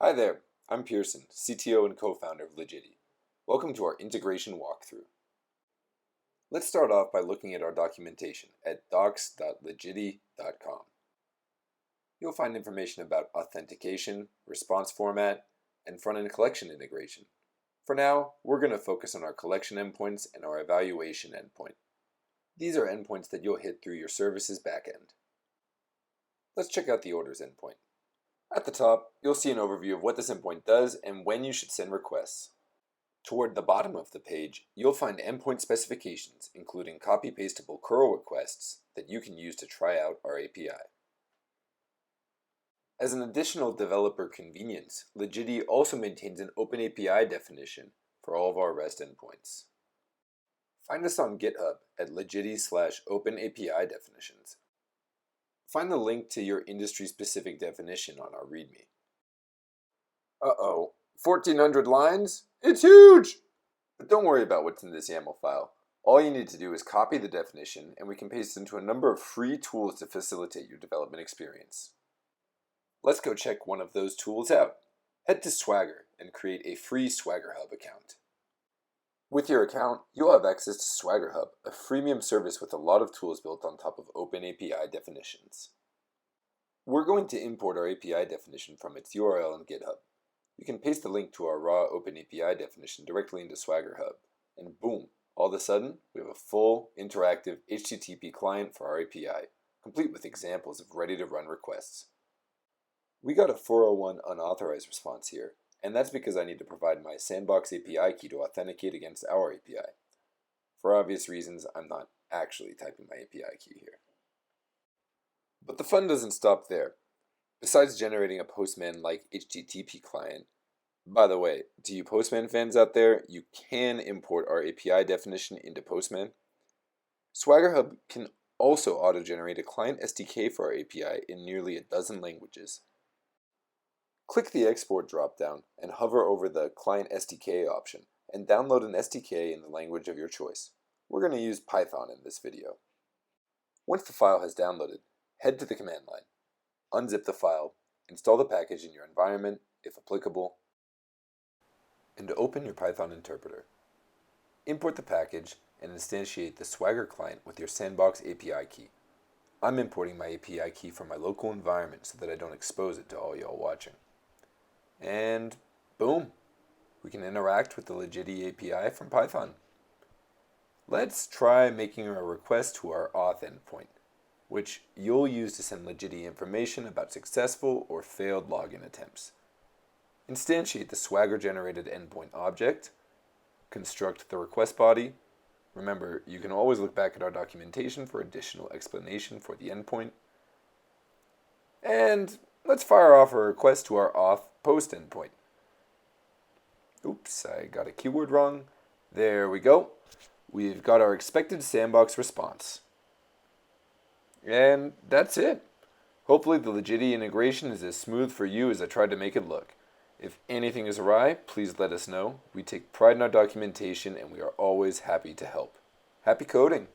Hi there, I'm Pearson, CTO and co-founder of Legiti. Welcome to our integration walkthrough. Let's start off by looking at our documentation at docs.legiti.com. You'll find information about authentication, response format, and front-end collection integration. For now, we're going to focus on our collection endpoints and our evaluation endpoint. These are endpoints that you'll hit through your service's backend. Let's check out the orders endpoint. At the top, you'll see an overview of what this endpoint does and when you should send requests. Toward the bottom of the page, you'll find endpoint specifications, including copy-pastable curl requests that you can use to try out our API. As an additional developer convenience, Legiti also maintains an OpenAPI definition for all of our REST endpoints. Find us on GitHub at legiti/OpenAPI definitions. Find the link to your industry-specific definition on our README. Uh-oh, 1,400 lines? It's huge! But don't worry about what's in this YAML file. All you need to do is copy the definition, and we can paste it into a number of free tools to facilitate your development experience. Let's go check one of those tools out. Head to Swagger and create a free SwaggerHub account. With your account, you'll have access to SwaggerHub, a freemium service with a lot of tools built on top of OpenAPI definitions. We're going to import our API definition from its URL on GitHub. You can paste the link to our raw OpenAPI definition directly into SwaggerHub, and boom, all of a sudden, we have a full, interactive HTTP client for our API, complete with examples of ready-to-run requests. We got a 401 unauthorized response here, and that's because I need to provide my sandbox API key to authenticate against our API. For obvious reasons, I'm not actually typing my API key here. But the fun doesn't stop there. Besides generating a Postman-like HTTP client, by the way, to you Postman fans out there, you can import our API definition into Postman. SwaggerHub can also auto-generate a client SDK for our API in nearly a dozen languages. Click the Export dropdown and hover over the Client SDK option and download an SDK in the language of your choice. We're going to use Python in this video. Once the file has downloaded, head to the command line, unzip the file, install the package in your environment, if applicable, and open your Python interpreter. Import the package and instantiate the Swagger client with your sandbox API key. I'm importing my API key from my local environment so that I don't expose it to all y'all watching. And boom, we can interact with the Legiti API from Python. Let's try making a request to our auth endpoint, which you'll use to send Legiti information about successful or failed login attempts. Instantiate the Swagger-generated endpoint object, construct the request body. Remember, you can always look back at our documentation for additional explanation for the endpoint. And let's fire off a request to our auth post endpoint. Oops, I got a keyword wrong. There we go. We've got our expected sandbox response. And that's it. Hopefully the Legiti integration is as smooth for you as I tried to make it look. If anything is awry, please let us know. We take pride in our documentation and we are always happy to help. Happy coding!